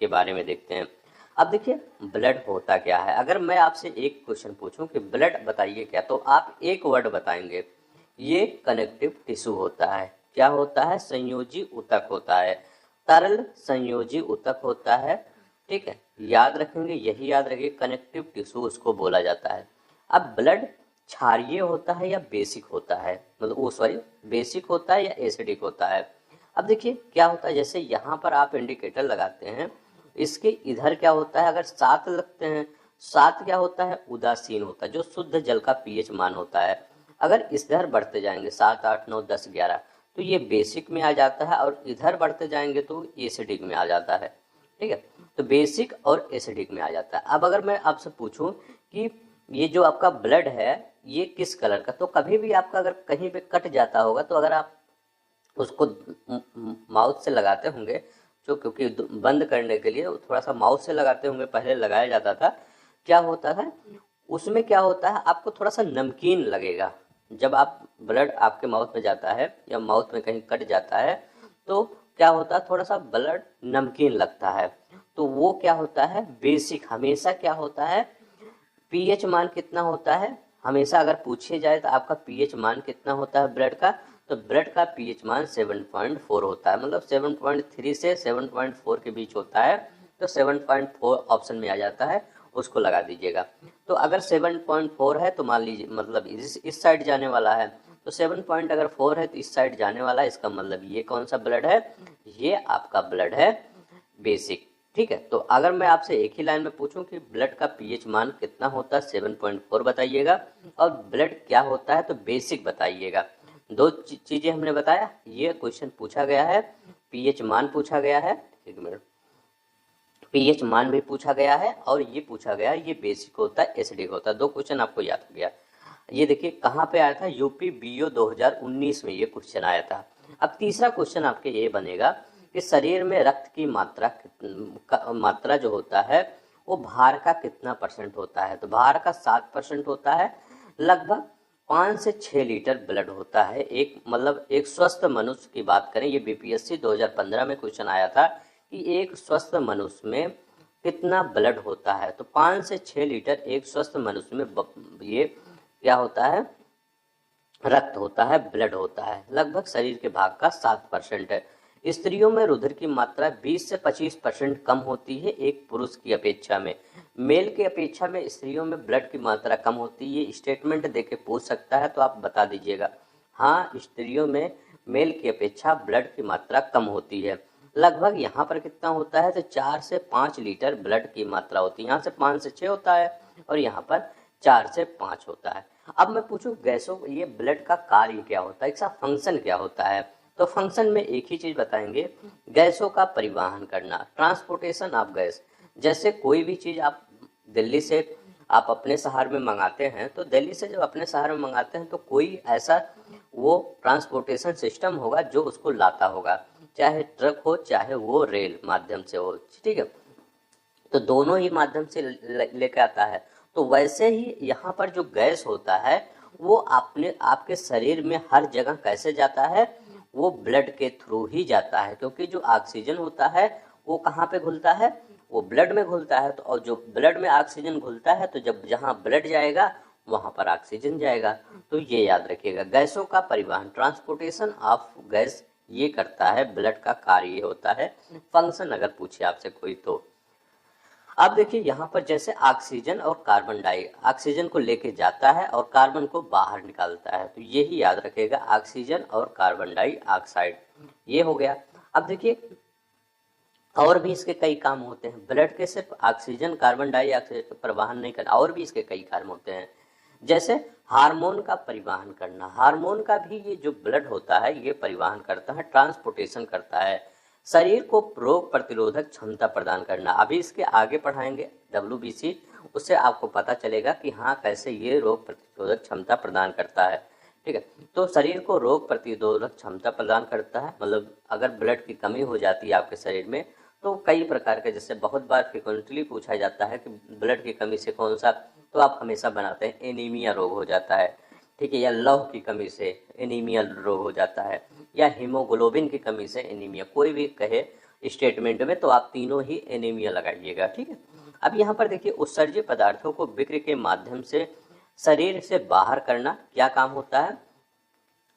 के बारे में देखते हैं। अब देखिए ब्लड होता क्या है। अगर मैं आपसे एक क्वेश्चन पूछूं कि ब्लड बताइए क्या, तो आप एक वर्ड बताएंगे, ये कनेक्टिव टिश्यू होता है। क्या होता है? संयोजी ऊतक होता है, तरल संयोजी ऊतक होता है। ठीक है, याद रखेंगे, यही याद रखिए, कनेक्टिव टिश्यू उसको बोला जाता है। अब ब्लड क्षारीय होता है या बेसिक होता है, मतलब वो सॉरी बेसिक होता है या एसिडिक होता है। अब देखिए क्या होता है, जैसे यहाँ पर आप इंडिकेटर लगाते हैं, इसके इधर क्या होता है, अगर 7 लगते हैं, 7 क्या होता है? उदासीन होता है, जो शुद्ध जल का पीएच मान होता है। अगर इधर बढ़ते जाएंगे 7, 8, 9, 10, 11, तो ये बेसिक में आ जाता है, और इधर बढ़ते जाएंगे तो एसिडिक में आ जाता है। ठीक है, तो बेसिक और एसिडिक में आ जाता है। अब अगर मैं आपसे पूछूं कि ये जो आपका ब्लड है ये किस कलर का, तो कभी भी आपका अगर कहीं पे कट जाता होगा, तो अगर आप उसको माउथ से लगाते होंगे, जो क्योंकि बंद करने के लिए थोड़ा सा माउथ से लगाते होंगे, पहले लगाया जाता था, क्या होता था उसमें, क्या होता है, आपको थोड़ा सा नमकीन लगेगा। जब आप ब्लड आपके माउथ में जाता है या माउथ में कहीं कट जाता है, तो क्या होता है, थोड़ा सा ब्लड नमकीन लगता है। तो वो क्या होता है? बेसिक। हमेशा क्या होता है, पीएच मान कितना होता है, हमेशा अगर पूछे जाए तो आपका पीएच मान कितना होता है ब्लड का, तो ब्लड का पीएच मान 7.4 होता है, मतलब 7.3 से 7.4 के बीच होता है। तो 7.4 ऑप्शन में आ जाता है, उसको लगा दीजिएगा। तो अगर 7.4 है तो मान लीजिए, मतलब इस साइड जाने वाला है, तो 7.4 है तो इस साइड जाने वाला है, इसका मतलब ये कौन सा ब्लड है? ये आपका ब्लड है बेसिक। ठीक है, तो अगर मैं आपसे एक ही लाइन में पूछूं कि ब्लड का पीएच मान कितना होता है, 7.4 बताइएगा, और ब्लड क्या होता है तो बेसिक बताइएगा। दो चीजें हमने बताया, ये क्वेश्चन पूछा गया है, पीएच मान पूछा गया है, एक मिनट, पीएच मान भी पूछा गया है, और ये पूछा गया है ये बेसिक होता है एसिडिक होता है। 2 क्वेश्चन आपको याद हो गया। ये देखिए कहाँ पे आया था, यूपी बीओ 2019 में ये क्वेश्चन आया था। अब तीसरा क्वेश्चन आपके ये बनेगा कि शरीर में रक्त की मात्रा जो होता है वो भार का कितना परसेंट होता है, तो भार का 7% होता है। लगभग 5 से 6 लीटर ब्लड होता है, एक मतलब एक स्वस्थ मनुष्य की बात करें, ये बीपीएससी 2015 में क्वेश्चन आया था कि एक स्वस्थ मनुष्य में कितना ब्लड होता है, तो 5 से 6 लीटर एक स्वस्थ मनुष्य में ये क्या होता है, रक्त होता है, ब्लड होता है। लगभग शरीर के भाग का 7% है। स्त्रियों में रुधिर की मात्रा 20 से 25% कम होती है एक पुरुष की अपेक्षा में। मेल की अपेक्षा में स्त्रियों में ब्लड की मात्रा कम होती है। स्टेटमेंट देके पूछ सकता है, तो आप बता दीजिएगा। हाँ, स्त्रियों में मेल की अपेक्षा ब्लड की मात्रा कम होती है। लगभग यहाँ पर कितना होता है, तो 4 से 5 लीटर ब्लड की मात्रा होती है। यहाँ से 5 से 6 होता है, और यहाँ पर 4 से 5 होता है। अब मैं पूछूं गैसों, ये ब्लड का कार्य क्या होता है, इसका फंक्शन क्या होता है, तो फंक्शन में एक ही चीज बताएंगे, गैसों का परिवहन करना, ट्रांसपोर्टेशन ऑफ गैस। जैसे कोई भी चीज आप दिल्ली से आप अपने शहर में मंगाते हैं, तो दिल्ली से जब अपने शहर में मंगाते हैं तो कोई ऐसा वो ट्रांसपोर्टेशन सिस्टम होगा जो उसको लाता होगा, चाहे ट्रक हो चाहे वो रेल माध्यम से हो। ठीक है, तो दोनों ही माध्यम से लेकर आता है। तो वैसे ही यहाँ पर जो गैस होता है वो आपके शरीर में हर जगह कैसे जाता है, वो ब्लड के थ्रू ही जाता है, क्योंकि जो ऑक्सीजन होता है वो कहाँ पे घुलता है, वो ब्लड में घुलता है। तो और जो ब्लड में ऑक्सीजन घुलता है, तो जब जहाँ ब्लड जाएगा वहां पर ऑक्सीजन जाएगा। तो ये याद रखिएगा, गैसों का परिवहन, ट्रांसपोर्टेशन ऑफ गैस, ये करता है ब्लड का कार्य होता है। फंक्शन अगर पूछे आपसे कोई तो अब देखिए यहाँ पर जैसे ऑक्सीजन और ऑक्सीजन को लेके जाता है और कार्बन को बाहर निकालता है, तो यही याद रखेगा, ऑक्सीजन और कार्बन डाइऑक्साइड, ये हो गया। अब देखिए और भी इसके कई काम होते हैं, ब्लड के सिर्फ ऑक्सीजन कार्बन डाइऑक्साइड का परिवहन नहीं करना, और भी इसके कई काम होते हैं, जैसे हार्मोन का परिवहन करना। हार्मोन का भी ये जो ब्लड होता है ये परिवहन करता है, ट्रांसपोर्टेशन करता है। शरीर को रोग प्रतिरोधक क्षमता प्रदान करना, अभी इसके आगे पढ़ाएंगे WBC, उससे आपको पता चलेगा कि हाँ कैसे ये रोग प्रतिरोधक क्षमता प्रदान करता है। ठीक है, तो शरीर को रोग प्रतिरोधक क्षमता प्रदान करता है, मतलब अगर ब्लड की कमी हो जाती है आपके शरीर में, तो कई प्रकार के, जैसे बहुत बार फ्रिक्वेंटली पूछा जाता है कि ब्लड की कमी से कौन सा, तो आप हमेशा बनाते हैं एनीमिया रोग हो जाता है। ठीक है, या लौह की कमी से एनीमिया रोग हो जाता है, या हीमोग्लोबिन की कमी से एनीमिया, कोई भी कहे स्टेटमेंट में, तो आप तीनों ही एनीमिया लगाइएगा, ठीक है। अब यहाँ पर देखिए, उत्सर्जित पदार्थों को बिक्री के माध्यम से शरीर से बाहर करना क्या काम होता है।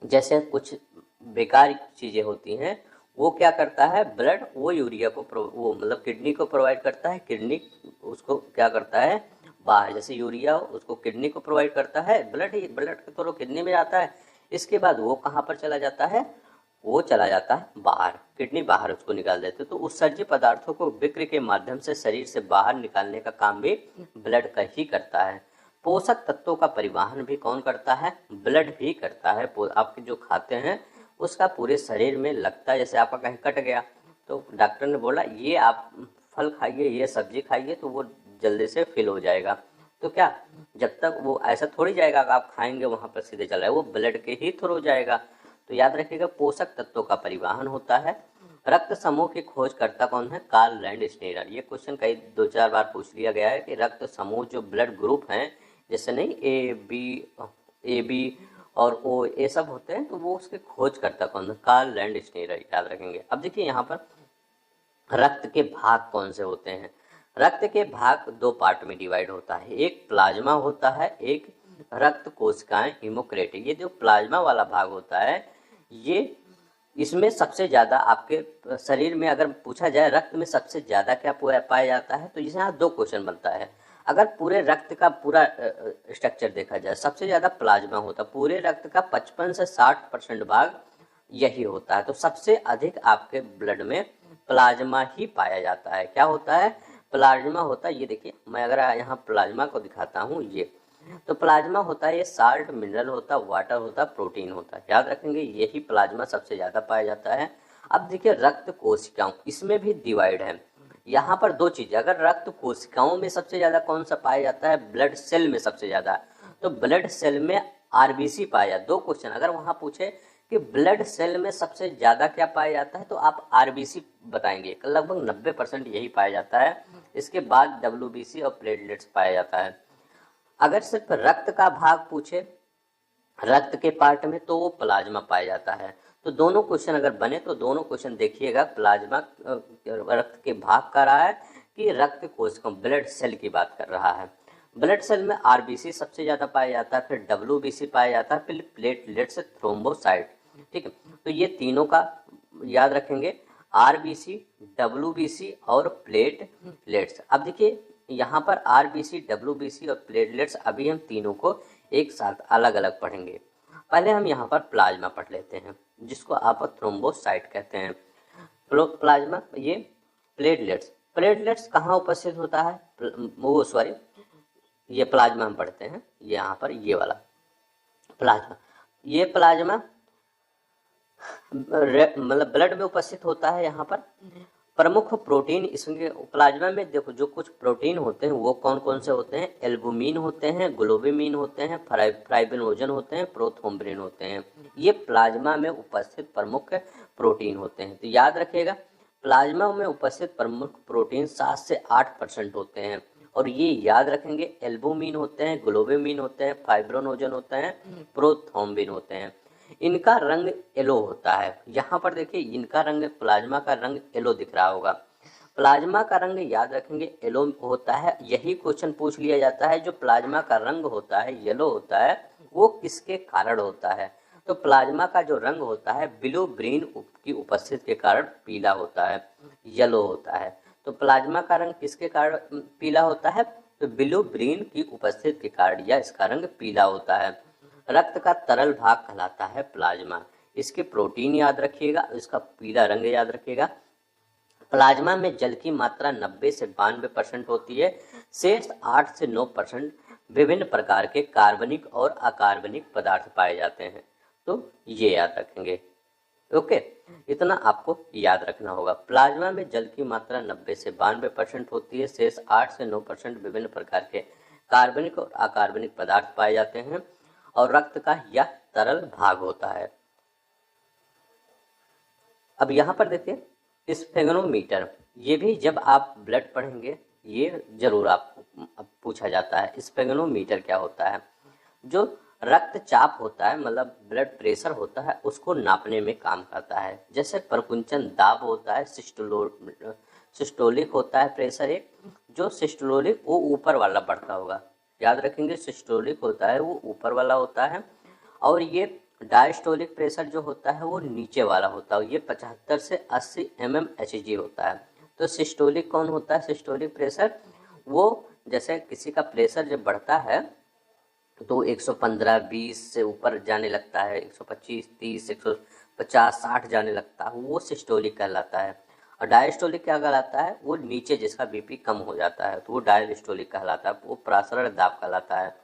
जैसे कुछ बेकार चीजें होती हैं, वो क्या करता है, ब्लड वो यूरिया को वो मतलब किडनी को प्रोवाइड करता है, किडनी उसको क्या करता है बाहर, जैसे यूरिया उसको किडनी को प्रोवाइड करता है, ब्लड के थ्रू किडनी में जाता है, इसके बाद वो कहाँ पर चला जाता है, वो चला जाता है बाहर, किडनी बाहर उसको निकाल देते। तो उत्सर्जित पदार्थों को बिक्री के माध्यम से शरीर से बाहर निकालने का काम भी ब्लड का ही करता है। पोषक तत्वों का परिवहन भी कौन करता है, ब्लड भी करता है। आपके जो खाते हैं उसका पूरे शरीर में लगता है, जैसे आपका कहीं कट गया तो डॉक्टर ने बोला ये आप फल खाइए, ये सब्जी खाइए, तो वो जल्दी से फिल हो जाएगा। तो क्या, जब तक वो ऐसा थोड़ी जाएगा आप खाएंगे वहां पर सीधे चला है, वो ब्लड के ही थ्रू जाएगा। तो याद रखिएगा, पोषक तत्वों का परिवहन होता है। रक्त समूह की खोजकर्ता कौन है, कार्ल लैंडस्टेनर। ये क्वेश्चन कई 2-4 बार पूछ लिया गया है कि रक्त समूह जो ब्लड ग्रुप हैं, जैसे नहीं ए बी और ओ ये सब होते हैं, तो वो उसके खोजकर्ता कौन है, कार्ल लैंडस्टेनर, याद रखेंगे। अब देखिए यहाँ पर रक्त के भाग कौन से होते हैं। रक्त के भाग 2 पार्ट में डिवाइड होता है, एक प्लाज्मा होता है, एक रक्त कोशिकाएं हीमोक्रेटिक। ये जो प्लाज्मा वाला भाग होता है, ये इसमें सबसे ज्यादा आपके शरीर में अगर पूछा जाए रक्त में सबसे ज्यादा क्या पाया जाता है, तो इसमें यहाँ 2 क्वेश्चन बनता है। अगर पूरे रक्त का पूरा स्ट्रक्चर देखा जाए, सबसे ज्यादा प्लाज्मा होता है, पूरे रक्त का 55 से 60% भाग यही होता है। तो सबसे अधिक आपके ब्लड में प्लाज्मा ही पाया जाता है। क्या होता है, प्लाज्मा होता है। ये देखिए, मैं अगर यहाँ प्लाज्मा को दिखाता हूँ, ये तो प्लाज्मा होता है, ये साल्ट मिनरल होता है, वाटर होता है, प्रोटीन होता है, याद रखेंगे, यही प्लाज्मा सबसे ज्यादा पाया जाता है। अब देखिए रक्त कोशिकाओं, इसमें भी डिवाइड है। यहाँ पर 2 चीजें, अगर रक्त कोशिकाओं में सबसे ज्यादा कौन सा पाया जाता है, ब्लड सेल में सबसे ज्यादा, तो ब्लड सेल में आरबीसी पाया। 2 क्वेश्चन अगर वहां पूछे कि ब्लड सेल में सबसे ज्यादा क्या पाया जाता है, तो आप आरबीसी बताएंगे, लगभग 90% यही पाया जाता है। इसके बाद डब्ल्यूबीसी और प्लेटलेट्स पाया जाता है। अगर सिर्फ रक्त का भाग पूछे रक्त के पार्ट में, तो वो प्लाज्मा पाया जाता है। तो दोनों क्वेश्चन अगर बने तो दोनों क्वेश्चन देखिएगा, प्लाज्मा रक्त के भाग का रहा है कि रक्त कोशिका ब्लड सेल की बात कर रहा है। ब्लड सेल में आरबीसी सबसे ज्यादा पाया जाता है, फिर डब्ल्यूबीसी पाया जाता है, फिर प्लेटलेट्स, थ्रोम्बोसाइट, ठीक है। तो ये तीनों का याद रखेंगे, आरबीसी, डब्ल्यूबीसी और प्लेटलेट्स। अब देखिए यहाँ पर आरबीसी, डब्ल्यूबीसी और प्लेटलेट्स, अभी हम तीनों को एक साथ अलग अलग पढ़ेंगे। पहले हम यहाँ पर प्लाज्मा पढ़ लेते हैं, जिसको आप थ्रोम्बोसाइट कहते हैं। प्लाज्मा, ये प्लेटलेट्स कहाँ उपस्थित होता है, वो सॉरी, ये प्लाज्मा हम पढ़ते हैं यहाँ पर, ये वाला प्लाज्मा, ये प्लाज्मा मतलब ब्लड में उपस्थित होता है। यहाँ पर प्रमुख प्रोटीन इसके प्लाज्मा में देखो, जो कुछ प्रोटीन होते हैं वो कौन कौन से होते हैं, एल्बुमिन होते हैं, ग्लोबिन होते हैं, फाइब्रिनोजन होते हैं, प्रोथ्रोम्बिन होते हैं। ये प्लाज्मा में उपस्थित प्रमुख प्रोटीन होते हैं। तो याद रखिएगा, प्लाज्मा में उपस्थित प्रमुख प्रोटीन 7 से 8% होते हैं। और ये याद रखेंगे, एल्बुमिन होते हैं, ग्लोबिन होते हैं, फाइब्रिनोजन होते हैं, प्रोथ्रोम्बिन होते हैं। इनका रंग येलो होता है। यहाँ पर देखिए, इनका रंग, प्लाज्मा का रंग येलो दिख रहा होगा। प्लाज्मा का रंग याद रखेंगे येलो होता है। यही क्वेश्चन पूछ लिया जाता है, जो प्लाज्मा का रंग होता है येलो होता है, वो किसके कारण होता है। तो प्लाज्मा का जो रंग होता है बिलिरुबिन की उपस्थिति के कारण पीला होता है, येलो होता है। तो प्लाज्मा का रंग किसके कारण पीला होता है, तो बिलिरुबिन की उपस्थिति के कारण या इसका रंग पीला होता है। रक्त का तरल भाग कहलाता है प्लाज्मा। इसके प्रोटीन याद रखिएगा, इसका पीला रंग याद रखिएगा। प्लाज्मा में जल की मात्रा 90 से 92% होती है। शेष 8 से 9% विभिन्न प्रकार के कार्बनिक और अकार्बनिक पदार्थ पाए जाते हैं। तो ये याद रखेंगे, ओके, इतना आपको याद रखना होगा। प्लाज्मा में जल की मात्रा 90 से 92% होती है। शेष 8 से 9% विभिन्न प्रकार के कार्बनिक और अकार्बनिक पदार्थ पाए जाते हैं। और रक्त का यह तरल भाग होता है। अब यहाँ पर देखिए स्फेगनोमीटर, ये भी जब आप ब्लड पढ़ेंगे ये जरूर आपको पूछा जाता है। स्फेगनोमीटर क्या होता है, जो रक्तचाप होता है, मतलब ब्लड प्रेशर होता है, उसको नापने में काम करता है। जैसे परकुंचन दाब होता है, सिस्टोलिक होता है प्रेशर एक, जो सिस्टोलिक वो ऊपर वाला बढ़ता होगा, याद रखेंगे, सिस्टोलिक होता है वो ऊपर वाला होता है, और ये डायस्टोलिक प्रेशर जो होता है वो नीचे वाला होता है। ये 75 से 80 mmHg होता है। तो सिस्टोलिक कौन होता है? सिस्टोलिक प्रेशर वो जैसे किसी का प्रेशर जब बढ़ता है तो 115 20 से ऊपर जाने लगता है, 125 30 150 60 जाने लगता है, वो सिस्टोलिक कहलाता है। और डायस्टोलिक क्या कहलाता है? वो नीचे जिसका बीपी कम हो जाता है तो वो डायस्टोलिक कहलाता है, वो प्रासरण दाब कहलाता है।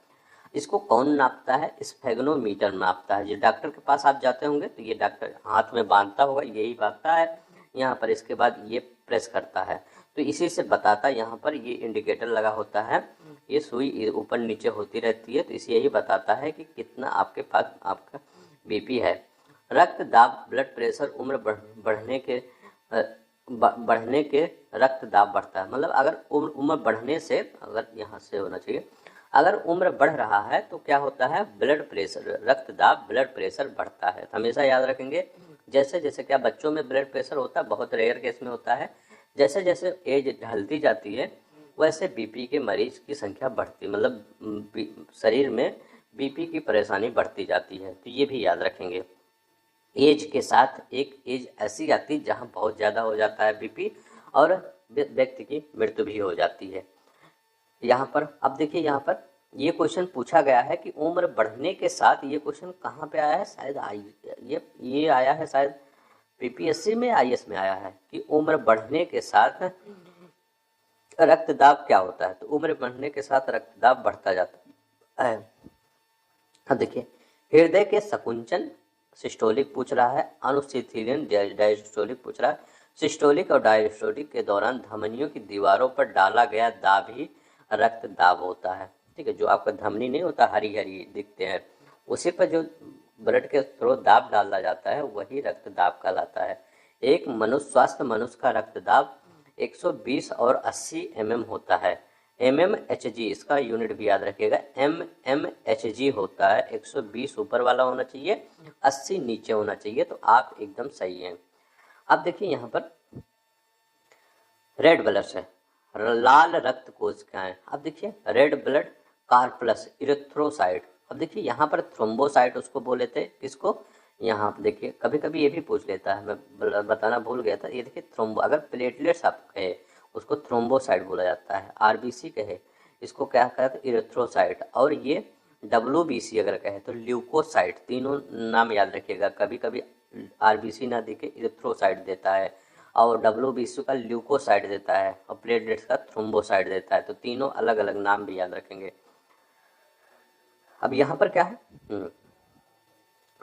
इसको कौन नापता है? स्फेगनोमीटर नापता है। जो डॉक्टर के पास आप जाते होंगे तो ये डॉक्टर हाथ में बांधता होगा, यही बांधता है यहाँ पर, इसके बाद ये प्रेस करता है, तो इसी से बताता है। यहाँ पर ये इंडिकेटर लगा होता है, ये सुई ऊपर नीचे होती रहती है, तो इसे यही बताता है कि कितना आपके पास आपका बीपी है। रक्त दाब, ब्लड प्रेशर उम्र बढ़ने के रक्त दाब बढ़ता है। मतलब अगर उम्र बढ़ने से, अगर यहाँ से होना चाहिए, अगर उम्र बढ़ रहा है तो क्या होता है? ब्लड प्रेशर, रक्त दाब, ब्लड प्रेशर बढ़ता है। तो हमेशा याद रखेंगे, जैसे जैसे क्या बच्चों में ब्लड प्रेशर होता है, बहुत रेयर केस में होता है, जैसे जैसे एज ढलती जाती है वैसे बीपी के मरीज की संख्या बढ़ती, मतलब शरीर में बीपी की परेशानी बढ़ती जाती है। तो ये भी याद रखेंगे। एज के साथ एक एज ऐसी आती है जहाँ बहुत ज़्यादा हो जाता है बीपी और व्यक्ति की मृत्यु भी हो जाती है। यहाँ पर अब देखिए, यहाँ पर ये क्वेश्चन पूछा गया है कि उम्र बढ़ने के साथ, ये क्वेश्चन कहाँ पे आया है? शायद ये आया है शायद पीपीएससी में, आईएएस में आया है कि उम्र बढ़ने के साथ रक्तदाब क्या होता है। तो उम्र बढ़ने के साथ रक्तदाब बढ़ता जाता है। अब देखिए, हृदय के संकुचन सिस्टोलिक पूछ रहा है, अनुशिथिलन डायस्टोलिक पूछ रहा है। सिस्टोलिक और डायस्टोलिक के दौरान धमनियों की दीवारों पर डाला गया दाब ही रक्तदाब होता है। ठीक है, जो आपका धमनी नहीं होता, हरी हरी दिखते हैं, उसी पर जो ब्लड के थ्रू दाब डाला जाता है वही रक्तदाब कहलाता है। एक स्वस्थ मनुष्य का रक्तदाब 120 और 80 mm होता है। mmHg इसका यूनिट भी याद रखिएगा, mmHg होता है। 120 ऊपर वाला होना चाहिए, 80 नीचे होना चाहिए, तो आप एकदम सही हैं। अब देखिए यहाँ पर रेड ब्लड से लाल रक्त कोशिकाएं। अब देखिए रेड ब्लड कार्पल्स इरिथ्रोसाइट। अब देखिए यहाँ पर थ्रोम्बोसाइट उसको बोले थे, किसको? यहाँ आप देखिए, कभी कभी ये भी पूछ लेता है, मैं बताना भूल गया था। ये देखिए थ्रोम्बो, अगर प्लेटलेट्स आप कहे उसको थ्रोम्बोसाइट बोला जाता है, आरबीसी कहे इसको क्या कहते हैं? इरिथ्रोसाइट। और ये डब्ल्यूबीसी अगर कहे तो ल्यूकोसाइट। तीनों नाम याद रखिएगा, कभी कभी आरबीसी ना दिखे इरिथ्रोसाइट देता है, और डब्ल्यूबीसी का ल्यूकोसाइट देता है, और प्लेटलेट्स का थ्रोम्बोसाइट देता है। तो तीनों अलग अलग नाम भी याद रखेंगे। अब यहाँ पर क्या है?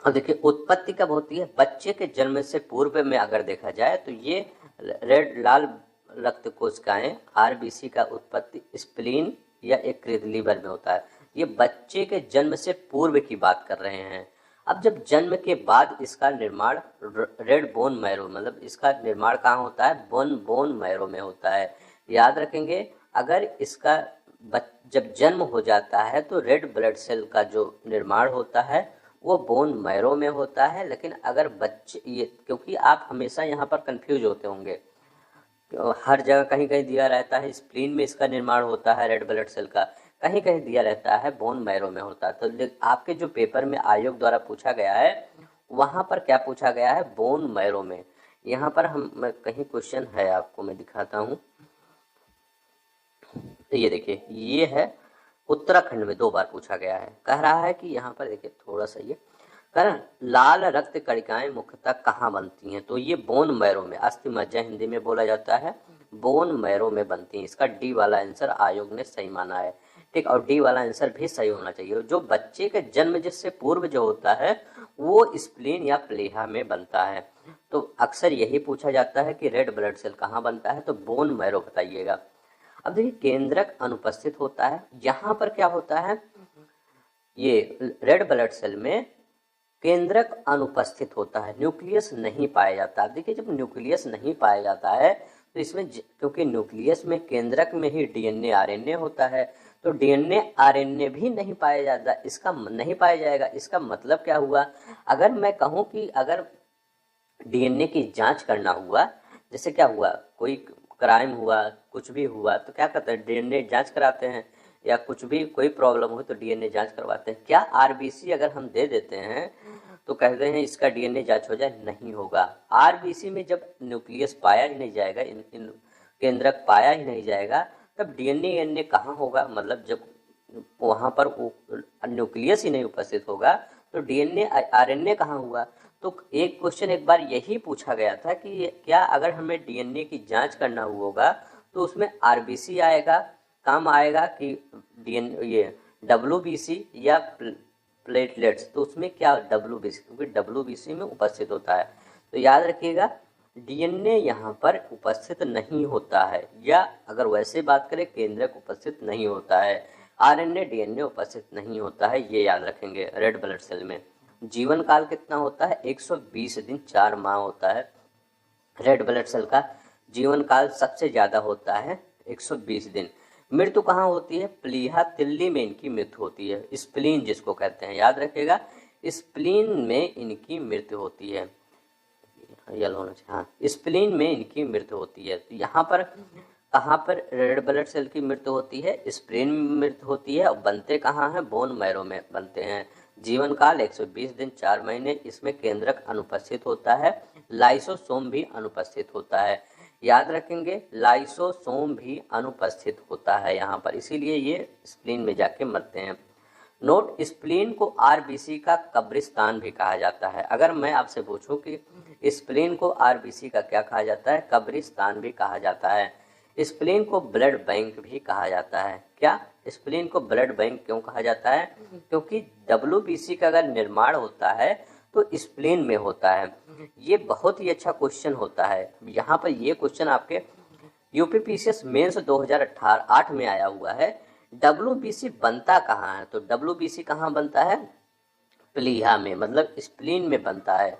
अब देखिए उत्पत्ति कब होती है? बच्चे के जन्म से पूर्व में अगर देखा जाए तो ये रेड लाल रक्त कोशिकाएं आरबीसी का उत्पत्ति स्प्लीन या यकृत लीवर में होता है। ये बच्चे के जन्म से पूर्व की बात कर रहे हैं। अब जब जन्म के बाद इसका निर्माण रेड बोन मैरो, मतलब इसका निर्माण कहाँ होता है? बोन मैरो में होता है। याद रखेंगे, अगर इसका जब जन्म हो जाता है तो रेड ब्लड सेल का जो निर्माण होता है वो बोन मैरो में होता है। लेकिन अगर बच्चे ये, क्योंकि आप हमेशा यहाँ पर कंफ्यूज होते होंगे, हर जगह कहीं कहीं दिया रहता है स्प्लीन में इसका निर्माण होता है रेड ब्लड सेल का, कहीं कहीं दिया रहता है बोन मैरो में होता है। तो आपके जो पेपर में आयोग द्वारा पूछा गया है वहाँ पर क्या पूछा गया है? बोन मैरो में। यहाँ पर हम कहीं क्वेश्चन है, आपको मैं दिखाता हूँ। ये देखिए, ये है उत्तराखंड में 2 बार पूछा गया है। कह रहा है कि यहाँ पर देखिए थोड़ा सा ये कह रहा है, लाल रक्त कणिकाएं मुख्यतः कहाँ बनती हैं? तो ये बोन मैरो में, अस्थि मज्जा हिंदी में बोला जाता है, बोन मैरो में बनती हैं। इसका डी वाला आंसर आयोग ने सही माना है। ठीक, और डी वाला आंसर भी सही होना चाहिए। जो बच्चे के जन्म जिससे पूर्व जो होता है वो स्प्लीन या प्लेहा में बनता है। तो अक्सर यही पूछा जाता है कि रेड ब्लड सेल कहाँ बनता है, तो बोन मैरो बताइएगा। अब देखिए केंद्रक अनुपस्थित होता है। यहाँ पर क्या होता है? ये रेड ब्लड सेल में केंद्रक अनुपस्थित होता है, न्यूक्लियस नहीं पाया जाता। देखिए जब न्यूक्लियस नहीं पाया जाता है तो इसमें क्योंकि न्यूक्लियस में केंद्रक में ही डीएनए आरएनए होता है, तो डीएनए आरएनए भी नहीं पाया जाता, इसका नहीं पाया जाएगा। इसका मतलब क्या हुआ, अगर मैं कहूँ कि अगर डीएनए की जांच करना हुआ, जैसे क्या हुआ, कोई क्राइम हुआ, कुछ भी हुआ, तो क्या करते हैं, डीएनए जांच कराते हैं, या कुछ भी कोई प्रॉब्लम हो तो डीएनए जांच करवाते हैं। क्या आरबीसी अगर हम दे देते हैं तो कहते हैं इसका डीएनए जांच हो जाए, नहीं होगा। आरबीसी में जब न्यूक्लियस पाया ही नहीं जाएगा, इन केंद्रक पाया ही नहीं जाएगा, तब डीएनए एनए कहाँ होगा, मतलब जब वहाँ पर न्यूक्लियस ही नहीं उपस्थित होगा तो डीएनए आरएनए कहाँ हुआ। तो एक क्वेश्चन एक बार यही पूछा गया था कि क्या अगर हमें डीएनए की जांच करना होगा तो उसमें आरबीसी आएगा, काम आएगा, कि डीएनए ये डब्ल्यूबीसी या प्लेटलेट्स, तो उसमें क्या डब्ल्यूबीसी, क्योंकि डब्ल्यूबीसी में उपस्थित होता है। तो याद रखिएगा डीएनए यहाँ पर उपस्थित नहीं होता है, या अगर वैसे बात करें केंद्रक उपस्थित नहीं होता है, आरएनए डीएनए उपस्थित नहीं होता है, ये याद रखेंगे। रेड ब्लड सेल में जीवन काल कितना होता है, 120 दिन 4 माह होता है। रेड ब्लड सेल का जीवन काल सबसे ज्यादा होता है 120 दिन। मृत्यु कहाँ होती है, प्लीहा तिल्ली में इनकी मृत्यु होती है, स्प्लीन जिसको कहते हैं, याद रखिएगा स्प्लीन में इनकी मृत्यु होती है, यल होना चाहिए, हाँ, स्प्लीन में इनकी मृत्यु होती है। तो यहाँ पर कहाँ पर रेड ब्लड सेल की मृत्यु होती है, स्प्लीन में मृत्यु होती है, और बनते कहाँ हैं, बोन मैरो में बनते हैं। जीवन काल 120 दिन 4 महीने, इसमें केंद्रक अनुपस्थित होता है, लाइसोसोम भी अनुपस्थित होता है, याद रखेंगे लाइसोसोम भी अनुपस्थित होता है यहाँ पर, इसीलिए ये स्प्लीन में जाके मरते हैं। नोट, स्प्लीन को आरबीसी का कब्रिस्तान भी कहा जाता है। अगर मैं आपसे पूछूं कि स्प्लीन को आरबीसी का क्या कहा जाता है, कब्रिस्तान भी कहा जाता है। स्प्लीन को ब्लड बैंक भी कहा जाता है। क्या स्प्लीन को ब्लड बैंक क्यों कहा जाता है, क्योंकि डब्ल्यूबीसी का अगर निर्माण होता है तो स्प्लीन में होता है। ये बहुत ही अच्छा क्वेश्चन होता है। यहाँ पर ये क्वेश्चन आपके यूपीपीसीएस मेंस 2008 में आया हुआ है। डब्ल्यूबीसी बनता कहाँ है, तो डब्ल्यूबीसी कहाँ बनता है, प्लीहा में, मतलब स्प्लीन में बनता है।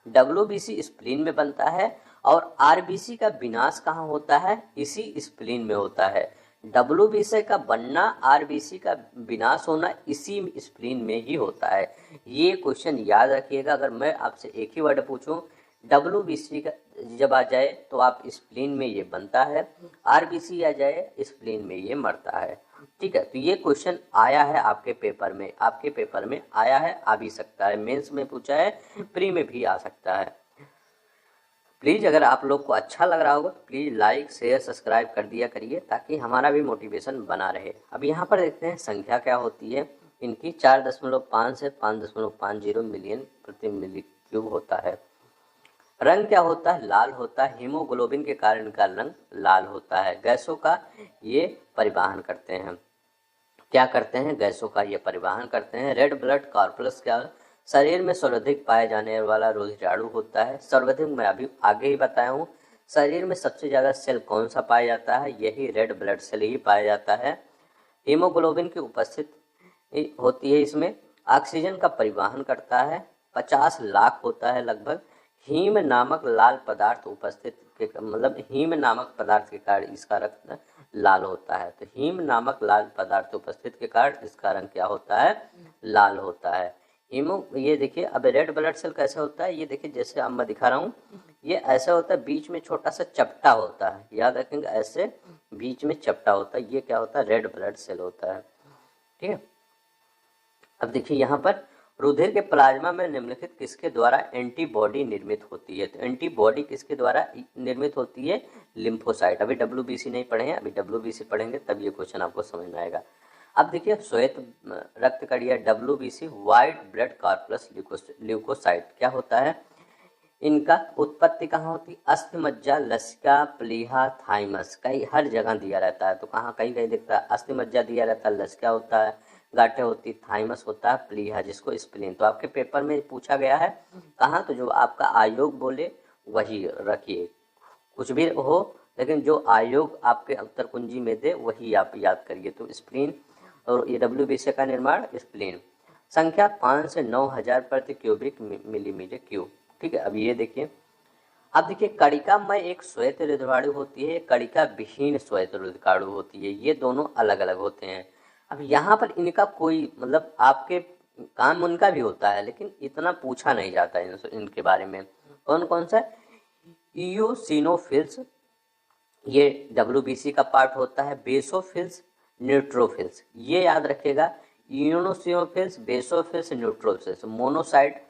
डब्ल्यूबीसी स्प्लीन में बनता है, और आरबीसी का विनाश कहाँ होता है, इसी स्प्लीन में होता है। डब्ल्यूबीसी का बनना, आरबीसी का विनाश होना इसी स्प्लीन में ही होता है। ये क्वेश्चन याद रखिएगा। अगर मैं आपसे एक ही वर्ड पूछूं, डब्ल्यूबीसी का जब आ जाए तो आप स्प्लीन में ये बनता है, आरबीसी आ जाए स्प्लीन में ये मरता है। ठीक है, तो ये क्वेश्चन आया है आपके पेपर में, आया है, आ भी सकता है, मेंस में पूछा है, प्री में भी आ सकता है। प्लीज़ अगर आप लोग को अच्छा लग रहा होगा तो प्लीज़ लाइक शेयर सब्सक्राइब कर दिया करिए, ताकि हमारा भी मोटिवेशन बना रहे। अब यहाँ पर देखते हैं संख्या क्या होती है इनकी। 4.5 से 5.50 मिलियन प्रति मिली क्यूब होता है। रंग क्या होता है, लाल होता है। हीमोग्लोबिन के कारण इनका रंग लाल होता है। गैसों का ये परिवहन करते हैं। क्या करते हैं, गैसों का ये परिवहन करते हैं। रेड ब्लड कॉर्पस क्या, शरीर में सर्वाधिक पाए जाने वाला रोगीचाणु होता है। सर्वाधिक मैं अभी आगे ही बताया हूँ। शरीर में सबसे ज़्यादा सेल कौन सा पाया जाता है, यही रेड ब्लड सेल ही पाया जाता है। हीमोग्लोबिन की उपस्थिति होती है इसमें। ऑक्सीजन का परिवहन करता है। 50 लाख होता है लगभग। हीम नामक लाल पदार्थ उपस्थित के, मतलब हीम नामक पदार्थ के कारण इसका रक्त लाल होता है। तो हीम नामक लाल पदार्थ उपस्थित के कारण इसका रंग क्या होता है, लाल होता है। ये देखिए, अब रेड ब्लड सेल कैसे होता है, ये देखिए जैसे अब मैं दिखा रहा हूँ, ये ऐसा होता है, बीच में छोटा सा चपटा होता है, याद रखेंगे, ऐसे बीच में चपटा होता है, ये क्या होता है, रेड ब्लड सेल होता है। ठीक है, अब देखिए यहाँ पर रुधिर के प्लाज्मा में निम्नलिखित किसके द्वारा एंटीबॉडी निर्मित होती है। तो एंटीबॉडी किसके द्वारा निर्मित होती है, लिम्फोसाइट। अभी डब्ल्यूबीसी नहीं पढ़े हैं, अभी डब्ल्यूबीसी पढ़ेंगे तब ये क्वेश्चन आपको समझ में आएगा। अब देखिए श्वेत रक्त कणिया WBC, white blood corpus leucocyte क्या होता है, इनका उत्पत्ति कहाँ होती है, अस्थि मज्जा, लसिका, प्लीहा, थाइमस, कई हर जगह दिया रहता है। तो कहाँ कहीं कहीं दिखता है, अस्थि मज्जा दिया रहता है, लसिका होता है, गांठें होती, थाइमस होता है, प्लीहा जिसको स्प्लीन। तो आपके पेपर में पूछा गया है कहाँ, तो जो आपका आयोग बोले वही रखिए, कुछ भी हो लेकिन जो आयोग आपके उत्तर कुंजी में दे वही आप याद करिए। तो स्प्लीन और ये डब्ल्यूबीसी का निर्माण स्प्लीन। संख्या 5 से 9,000 प्रति क्यूबिक मिलीमीटर क्यूब। ठीक है, अब ये देखिए अब देखिए कणिकामय एक श्वेत रुधिराणु होती है, कणिका विहीन श्वेत रुधिराणु होती है, ये दोनों अलग अलग होते हैं। अब यहाँ पर इनका कोई मतलब आपके काम उनका भी होता है लेकिन इतना पूछा नहीं जाता है इनके बारे में। कौन कौन सा? इयोसिनोफिल्स, ये WBC का पार्ट होता है। बेसोफिल्स, न्यूट्रोफिल्स, ये याद रखिएगा। इयोसिनोफिल्स, बेसोफिल्स, न्यूट्रोफिल्स, मोनोसाइट।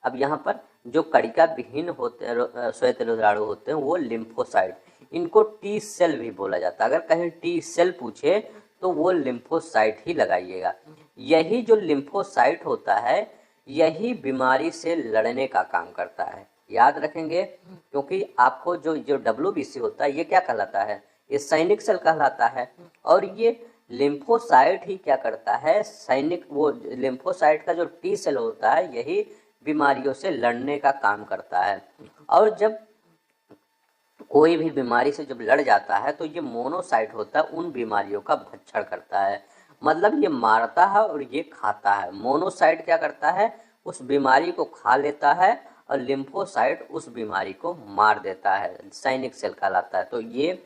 अब यहाँ पर जो कणिका विहीन होते हैं श्वेत रुधिराणु होते हैं वो लिम्फोसाइट, इनको टी सेल भी बोला जाता है। अगर कहीं टी सेल पूछे तो वो लिम्फोसाइट ही लगाइएगा। यही जो लिम्फोसाइट होता है यही बीमारी से लड़ने का काम करता है, याद रखेंगे। क्योंकि आपको जो WBC होता है ये क्या कहलाता है? ये सैनिक सेल कहलाता है। और ये लिम्फोसाइट ही क्या करता है? वो लिम्फोसाइट का जो टी सेल होता है यही बीमारियों से लड़ने का काम करता है। और जब कोई भी बीमारी से जब लड़ जाता है तो ये मोनोसाइट होता है उन बीमारियों का भक्षण करता है, मतलब ये मारता है और ये खाता है। मोनोसाइट क्या करता है? उस बीमारी को खा लेता है और लिम्फोसाइट उस बीमारी को मार देता है, सैनिक सेल कहलाता है। तो ये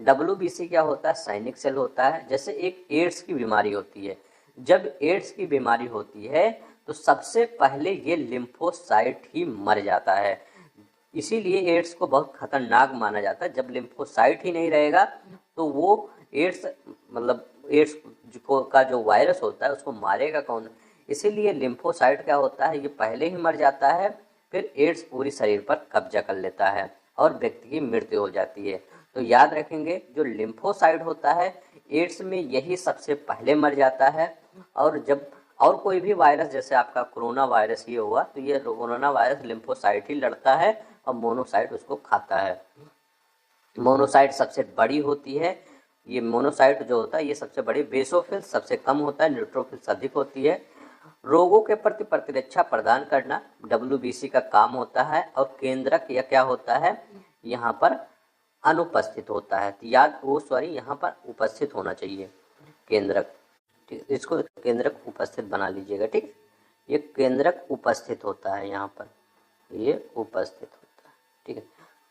WBC क्या होता है? सैनिक सेल होता है। जैसे एक एड्स की बीमारी होती है, जब एड्स की बीमारी होती है तो सबसे पहले ये लिम्फोसाइट ही मर जाता है। इसीलिए एड्स को बहुत खतरनाक माना जाता है। जब लिम्फोसाइट ही नहीं रहेगा तो वो एड्स मतलब एड्स का जो वायरस होता है उसको मारेगा कौन? इसीलिए लिम्फोसाइट क्या होता है? ये पहले ही मर जाता है, फिर एड्स पूरी शरीर पर कब्जा कर लेता है और व्यक्ति की मृत्यु हो जाती है। तो याद रखेंगे जो लिम्फोसाइट होता है एड्स में यही सबसे पहले मर जाता है। और जब और कोई भी वायरस जैसे आपका कोरोना वायरस ये हुआ तो ये कोरोना वायरस लिम्फोसाइट ही लड़ता है और मोनोसाइट उसको खाता है। मोनोसाइट सबसे बड़ी होती है, ये मोनोसाइट जो होता है ये सबसे बड़ी। बेसोफिल्स सबसे कम होता है, न्यूट्रोफिल्स अधिक होती है। रोगों के प्रति प्रतिरक्षा प्रदान करना WBC का काम होता है। और केंद्रक या क्या होता है? यहाँ पर अनुपस्थित होता है। यहाँ पर उपस्थित होना चाहिए केंद्रक, ठीक, इसको केंद्रक उपस्थित बना लीजिएगा, ठीक। ये केंद्रक उपस्थित होता है, यहाँ पर ये उपस्थित होता है, ठीक है।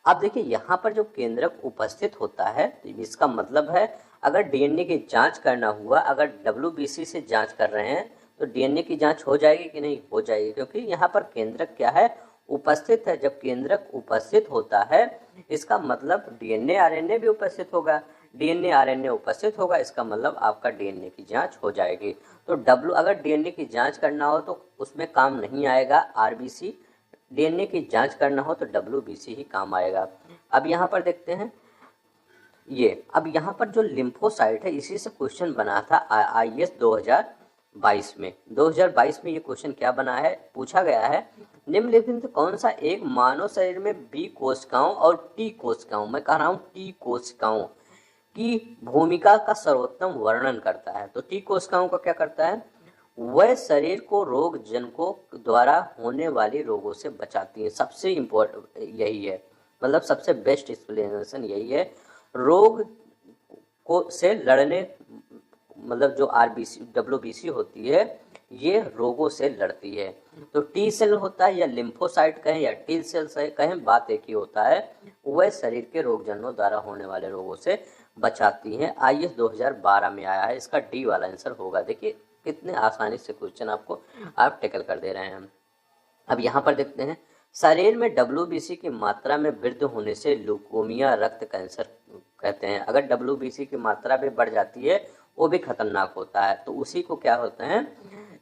अब देखिए यहाँ पर जो केंद्रक उपस्थित होता है तो इसका मतलब है अगर DNA की जांच करना हुआ, अगर WBC से जांच कर रहे हैं तो DNA की जांच हो जाएगी कि नहीं? हो जाएगी, क्योंकि यहाँ पर केंद्रक क्या है? उपस्थित है। जब केंद्रक उपस्थित होता है इसका मतलब DNA RNA भी उपस्थित होगा। DNA RNA उपस्थित होगा इसका मतलब आपका DNA की जांच हो जाएगी। तो अगर DNA की जांच करना हो तो उसमें काम नहीं आएगा RBC, DNA की जांच करना हो तो WBC ही काम आएगा। अब यहाँ पर देखते हैं अब यहाँ पर जो लिम्फोसाइट है इसी से क्वेश्चन बना था IAS 2022 में। 2022 में ये क्वेश्चन क्या बना है, पूछा गया है, निम्नलिखित कौन सा एक मानव शरीर में B कोशिकाओं और T कोशिकाओं, मैं कह रहा हूँ T कोशिकाओं की भूमिका का सर्वोत्तम वर्णन करता है? तो T कोशिकाओं का क्या करता है? वह शरीर को रोग जनकों द्वारा होने वाली रोगों से बचाती है। सबसे इम्पोर्टेंट यही है, मतलब सबसे बेस्ट एक्सप्लेनेशन यही है। रोग को से लड़ने, मतलब जो WBC होती है ये रोगों से लड़ती है। तो T सेल होता है या लिम्फोसाइट कहें या T सेल कहें, बात एक ही होता है, वह शरीर के रोगजनों द्वारा होने वाले रोगों से बचाती हैं। IAS 2012 में आया है, इसका D वाला आंसर होगा। देखिए कितने आसानी से क्वेश्चन आपको आप टैकल कर दे रहे हैं। अब यहाँ पर देखते हैं, शरीर में WBC की मात्रा में वृद्धि होने से ल्यूकोमिया रक्त कैंसर कहते हैं। अगर WBC की मात्रा भी बढ़ जाती है वो भी खतरनाक होता है, तो उसी को क्या होता है?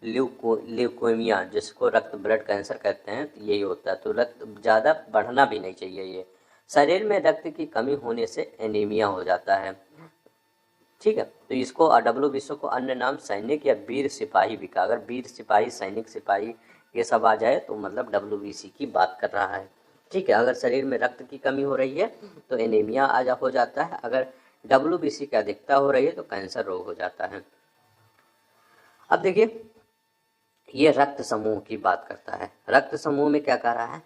ल्यूकोमिया, जिसको रक्त ब्लड कैंसर कहते हैं, तो यही होता है। तो रक्त ज़्यादा बढ़ना भी नहीं चाहिए। ये शरीर में रक्त की कमी होने से एनीमिया हो जाता है, ठीक है। तो इसको WBC को अन्य नाम सैनिक या वीर सिपाही भी कहा। अगर वीर सिपाही, सैनिक सिपाही ये सब आ जाए तो मतलब WBC की बात कर रहा है, ठीक है। अगर शरीर में रक्त की कमी हो रही है तो एनीमिया हो जाता है। अगर WBC की अधिकता हो रही है तो कैंसर रोग हो जाता है। अब देखिए ये रक्त समूह की बात करता है। रक्त समूह में क्या कह रहा है?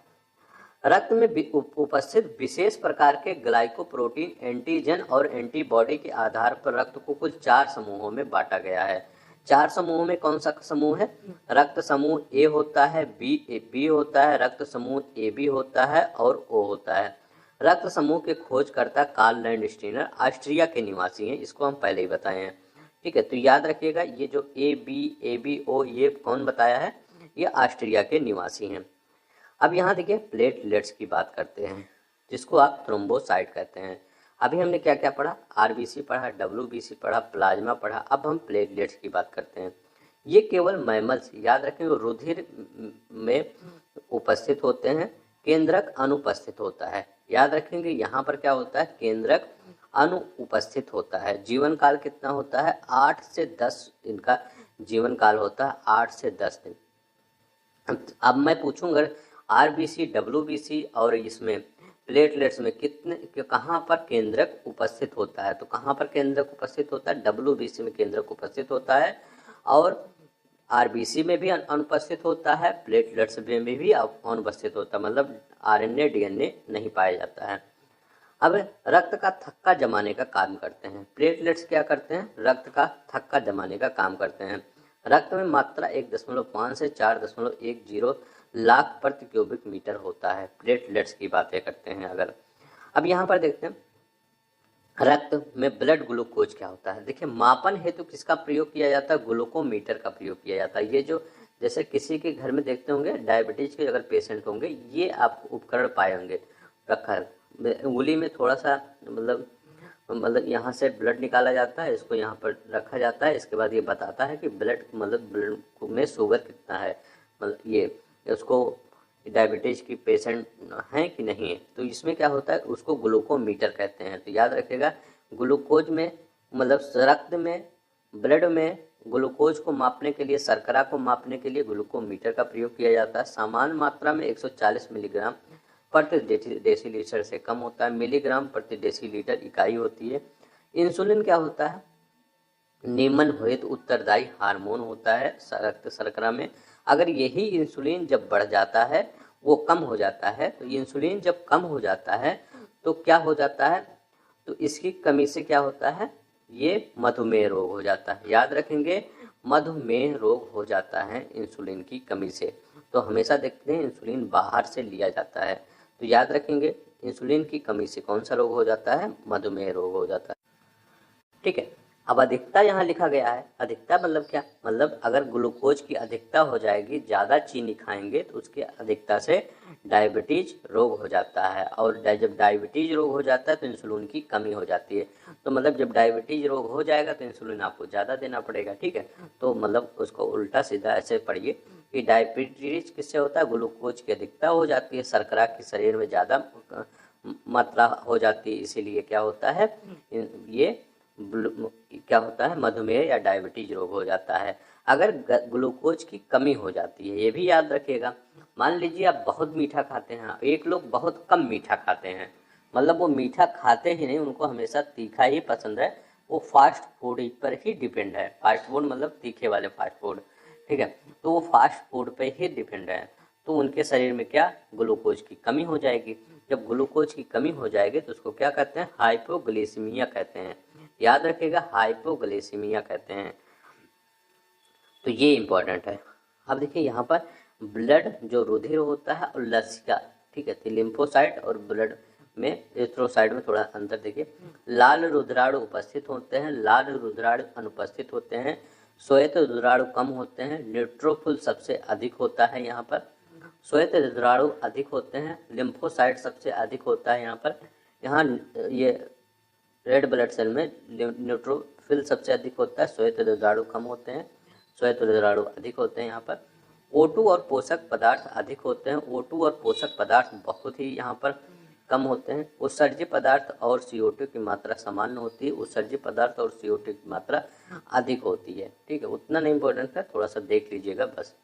रक्त में उपस्थित विशेष प्रकार के ग्लाइकोप्रोटीन, एंटीजन और एंटीबॉडी के आधार पर रक्त को कुल 4 समूहों में बांटा गया है। चार समूहों में कौन सा समूह है? रक्त समूह ए होता है, बी होता है, रक्त समूह ए बी होता है और ओ होता है। रक्त समूह के खोजकर्ता कार्ल लैंडस्टीनर ऑस्ट्रिया के निवासी हैं, इसको हम पहले ही बताए हैं। ठीक है, तो याद रखिएगा ये जो ए बी ओ ये कौन बताया है? ये ऑस्ट्रिया के निवासी हैं। अब यहाँ देखिए प्लेटलेट्स की बात करते हैं, जिसको आप थ्रोम्बोसाइट कहते हैं। अभी हमने क्या क्या पढ़ा? आरबीसी पढ़ा, डब्ल्यूबीसी पढ़ा, प्लाज्मा पढ़ा, अब हम प्लेटलेट्स की बात करते हैं। ये केवल मैमल्स, याद रखें, रुधिर में उपस्थित होते हैं, केंद्रक अनुपस्थित होता है। याद रखेंगे यहाँ पर क्या होता है? केंद्रक अनुपस्थित होता है। जीवन काल कितना होता है? 8 से 10 दिन का जीवन काल होता है, 8 से 10 दिन। अब मैं पूछूंगा आरबीसी, डब्ल्यूबीसी और इसमें प्लेटलेट्स में कितने कहाँ पर केंद्रक उपस्थित होता है? तो कहाँ पर केंद्रक उपस्थित होता है? डब्ल्यूबीसी में केंद्रक उपस्थित होता है और आरबीसी में भी अनुपस्थित होता है, प्लेटलेट्स में भी अनुपस्थित होता है, मतलब आरएनए डीएनए नहीं पाया जाता है। अब रक्त का थक्का जमाने का काम करते हैं। प्लेटलेट्स क्या करते हैं? रक्त का थक्का जमाने का काम करते हैं। रक्त में मात्रा 1.5 से 4.10 लाख प्रति क्यूबिक मीटर होता है। प्लेटलेट्स की बातें करते हैं अगर। अब यहाँ पर देखते हैं रक्त में ब्लड ग्लूकोज क्या होता है। देखिए मापन हेतु किसका प्रयोग किया जाता है? ग्लूकोमीटर का प्रयोग किया जाता है। ये जो जैसे किसी के घर में देखते होंगे डायबिटीज के अगर पेशेंट होंगे, ये आप उपकरण पाए होंगे रखा है। उंगली में थोड़ा सा मतलब यहाँ से ब्लड निकाला जाता है, इसको यहाँ पर रखा जाता है, इसके बाद ये बताता है कि ब्लड में शुगर कितना है, मतलब ये उसको डायबिटीज की पेशेंट हैं कि नहीं है। तो इसमें क्या होता है? उसको ग्लूकोमीटर कहते हैं। तो याद रखिएगा ग्लूकोज में मतलब रक्त में ब्लड में ग्लूकोज को मापने के लिए, शर्करा को मापने के लिए ग्लूकोमीटर का प्रयोग किया जाता है। सामान्य मात्रा में 140 मिलीग्राम प्रति डेसीलीटर से कम होता है। मिलीग्राम प्रति डेसीलीटर इकाई होती है। इंसुलिन क्या होता है? निम्न हेतु उत्तरदायी हार्मोन होता है रक्त शर्करा में। अगर यही इंसुलिन जब बढ़ जाता है, वो कम हो जाता है, तो इंसुलिन जब कम हो जाता है तो क्या हो जाता है? तो इसकी कमी से क्या होता है? ये मधुमेह रोग हो जाता है। याद रखेंगे मधुमेह रोग हो जाता है इंसुलिन की कमी से। तो हमेशा देखते हैं इंसुलिन बाहर से लिया जाता है। तो याद रखेंगे इंसुलिन की कमी से कौन सा रोग हो जाता है? मधुमेह रोग हो जाता है। ठीक है, अब अधिकता यहाँ लिखा गया है। अधिकता मतलब क्या? मतलब अगर ग्लूकोज की अधिकता हो जाएगी, ज़्यादा चीनी खाएंगे तो उसकी अधिकता से डायबिटीज रोग हो जाता है, और जब डायबिटीज रोग हो जाता है तो इंसुलिन की कमी हो जाती है। तो मतलब जब डायबिटीज रोग हो जाएगा तो इंसुलिन आपको ज़्यादा देना पड़ेगा। ठीक है, तो मतलब उसको उल्टा सीधा ऐसे पढ़िए कि डायबिटीज किससे होता है? ग्लूकोज की अधिकता हो जाती है, शर्करा की शरीर में ज़्यादा मात्रा हो जाती है, इसीलिए क्या होता है? ये क्या होता है? मधुमेह या डायबिटीज रोग हो जाता है। अगर ग्लूकोज की कमी हो जाती है, ये भी याद रखिएगा। मान लीजिए आप बहुत मीठा खाते हैं, एक लोग बहुत कम मीठा खाते हैं, मतलब वो मीठा खाते ही नहीं, उनको हमेशा तीखा ही पसंद है, वो फास्ट फूड पर ही डिपेंड है। फास्ट फूड मतलब तीखे वाले फास्ट फूड। ठीक है, तो वो फास्ट फूड पे ही डिपेंड है, तो उनके शरीर में क्या? ग्लूकोज की कमी हो जाएगी। जब ग्लूकोज की कमी हो जाएगी तो उसको क्या कहते हैं? हाइपोग्लिसीमिया कहते हैं। याद रखिएगा हाइपोग्लिसीमिया कहते हैं। तो ये इंपॉर्टेंट है। अब देखिए यहाँ पर ब्लड जो रुधिर होता है और लसिका, ठीक है, तो लिम्फोसाइट और ब्लड में एरिथ्रोसाइट में थोड़ा अंतर देखिए। लाल रुधिराणु उपस्थित होते हैं, लाल रुधिराणु अनुपस्थित होते हैं, श्वेत रुधिराणु कम होते हैं, न्यूट्रोफिल सबसे अधिक होता है यहाँ पर, श्वेत रुधिराणु अधिक होते हैं, लिम्फोसाइट सबसे अधिक होता है यहाँ पर। यहाँ ये रेड ब्लड सेल में न्यूट्रोफिल सबसे अधिक होता है, श्वेत रुधिराणु कम होते हैं, श्वेत रुधिराणु अधिक होते हैं यहाँ पर। O2 और पोषक पदार्थ अधिक होते हैं, O2 और पोषक पदार्थ बहुत ही यहाँ पर कम होते हैं। उत्सर्जित पदार्थ और CO2 की मात्रा सामान्य होती है, उत्सर्जित पदार्थ और CO2 की मात्रा अधिक होती है। ठीक है, उतना नहीं इम्पोर्टेंट है, थोड़ा सा देख लीजिएगा बस।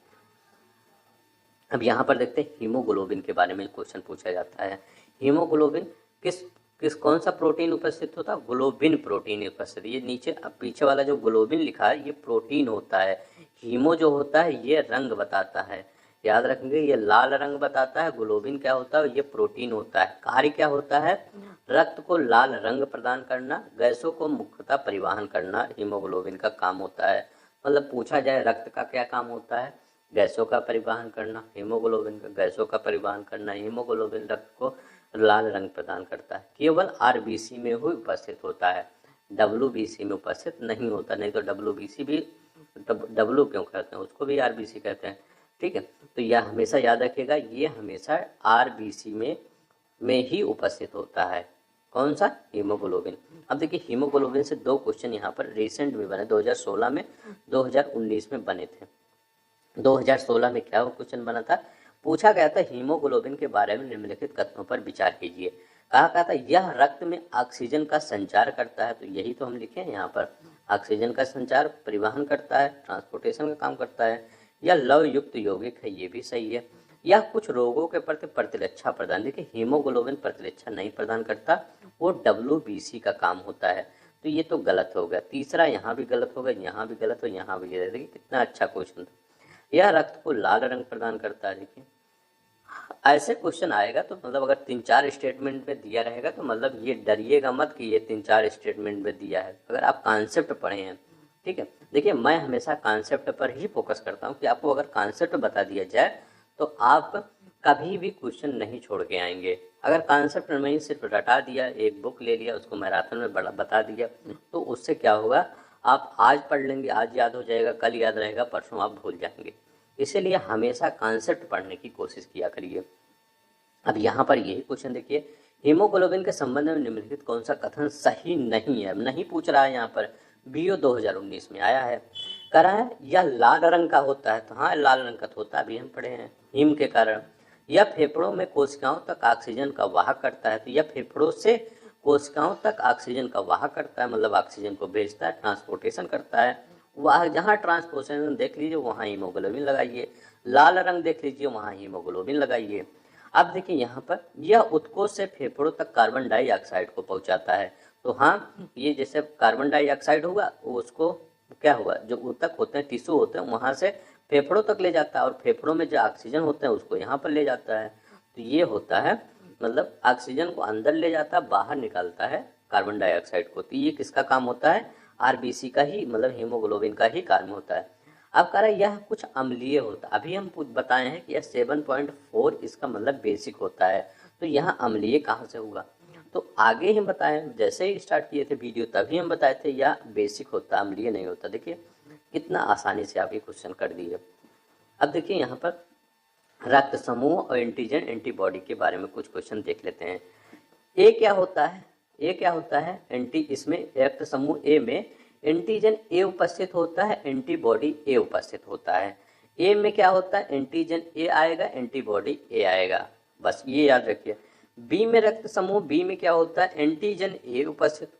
अब यहाँ पर देखते हैं हीमोग्लोबिन के बारे में क्वेश्चन पूछा जाता है। हीमोग्लोबिन किस कौन सा प्रोटीन उपस्थित होता है? ग्लोबिन प्रोटीन उपस्थित। ये नीचे अब पीछे वाला जो ग्लोबिन लिखा है ये प्रोटीन होता है। हीमो जो होता है ये रंग बताता है, याद रखेंगे, ये लाल रंग बताता है। ग्लोबिन क्या होता है? ये प्रोटीन होता है। कार्य क्या होता है? रक्त को लाल रंग प्रदान करना, गैसों को मुख्यतः परिवहन करना हीमोग्लोबिन का काम होता है। मतलब पूछा जाए रक्त का क्या काम होता है, गैसों का परिवहन करना, हीमोग्लोबिन का गैसों का परिवहन करना। हीमोग्लोबिन रक्त को लाल रंग प्रदान करता है, केवल आरबीसी में ही उपस्थित होता है, डब्ल्यूबीसी में उपस्थित नहीं होता। नहीं तो डब्ल्यूबीसी भी डब्ल्यू क्यों कहते हैं, उसको भी आरबीसी कहते हैं, ठीक है। तो यह हमेशा याद रखिएगा, ये हमेशा आरबीसी में ही उपस्थित होता है। कौन सा? हीमोग्लोबिन। अब देखिए हीमोग्लोबिन से 2 क्वेश्चन यहाँ पर रिसेंट में बने, 2016 में, 2019 में बने थे। 2016 में क्या वो क्वेश्चन बना था, पूछा गया था हीमोग्लोबिन के बारे में निम्नलिखित कथनों पर विचार कीजिए। कहा था यह रक्त में ऑक्सीजन का संचार करता है, तो यही तो हम लिखे हैं यहाँ पर, ऑक्सीजन का संचार, परिवहन करता है, ट्रांसपोर्टेशन का काम करता है। यह लव युक्त यौगिक है, ये भी सही है। यह कुछ रोगों के प्रति प्रतिरक्षा प्रदान, देखिए हीमोग्लोबिन प्रतिरक्षा नहीं प्रदान करता, वो डब्ल्यूबीसी का काम होता है, तो ये तो गलत हो गया। तीसरा यहाँ भी गलत होगा, यहाँ भी गलत हो, यहाँ भी गलत। देखिए कितना अच्छा क्वेश्चन था। यह रक्त को लाल रंग प्रदान करता है। देखिए ऐसे क्वेश्चन आएगा तो मतलब अगर 3-4 स्टेटमेंट में दिया रहेगा तो मतलब ये डरिएगा मत कि ये 3-4 स्टेटमेंट में दिया है, अगर आप कॉन्सेप्ट पढ़े हैं, ठीक है। देखिए मैं हमेशा कॉन्सेप्ट पर ही फोकस करता हूँ कि आपको अगर कॉन्सेप्ट बता दिया जाए तो आप कभी भी क्वेश्चन नहीं छोड़ के आएंगे। अगर कॉन्सेप्ट में सिर्फ रटा दिया, एक बुक ले लिया, उसको मैराथन में बता दिया, तो उससे क्या होगा, आप आज पढ़ लेंगे, आज याद हो जाएगा, कल याद रहेगा, परसों आप भूल जाएंगे। इसीलिए हमेशा कॉन्सेप्ट पढ़ने की कोशिश किया करिए। अब यहाँ पर यही क्वेश्चन देखिए, हीमोग्लोबिन के संबंध में निम्नलिखित कौन सा कथन सही नहीं है, नहीं पूछ रहा है यहाँ पर, बीओ 2019 में आया है। कह रहा है यह लाल रंग का होता है, तो हाँ लाल रंग का होता है, अभी हम पढ़े हैं, हिम के कारण। यह फेफड़ों में कोशिकाओं तक ऑक्सीजन का वाहक करता है, तो यह फेफड़ों से कोशिकाओं तक ऑक्सीजन का वाहक करता है, मतलब ऑक्सीजन को भेजता है, ट्रांसपोर्टेशन करता है। वह जहाँ ट्रांसपोर्टेशन देख लीजिए वहाँ हीमोग्लोबिन लगाइए, लाल रंग देख लीजिए वहाँ हीमोग्लोबिन लगाइए। अब देखिए यहाँ पर यह उत्कोच से फेफड़ों तक कार्बन डाइऑक्साइड को पहुँचाता है, तो हाँ ये जैसे कार्बन डाइऑक्साइड हुआ उसको क्या हुआ, जो ऊतक होते हैं, टिश्यू होते हैं, वहाँ से फेफड़ों तक ले जाता है, और फेफड़ों में जो ऑक्सीजन होते हैं उसको यहाँ पर ले जाता है। तो ये होता है, मतलब ऑक्सीजन को अंदर ले जाता है, बाहर निकालता है कार्बन डाइऑक्साइड को। तो ये किसका काम होता है, आरबीसी का ही, मतलब हीमोग्लोबिन का ही काम होता है। अब कह रहा है यह कुछ अम्लीय होता है, अभी हम बताए हैं कि यह 7.4 इसका मतलब बेसिक होता है, तो यहाँ अम्लीय कहाँ से होगा, तो आगे हम बताएं, जैसे ही स्टार्ट किए थे वीडियो तभी हम बताए थे यह बेसिक होता, अम्लीय नहीं होता। देखिए कितना आसानी से आप ये क्वेश्चन कर दिए। अब देखिए यहाँ पर रक्त समूह और एंटीजन एंटीबॉडी के बारे में कुछ क्वेश्चन देख लेते हैं। ए क्या होता है, ए क्या होता है, इसमें रक्त समूह ए में एंटीजन ए उपस्थित होता है, एंटीबॉडी ए उपस्थित होता है। ए में क्या होता है, एंटीजन ए आएगा, एंटीबॉडी ए आएगा, बस ये याद रखिए। बी में रक्त समूह बी में क्या होता है, एंटीजन ए उपस्थित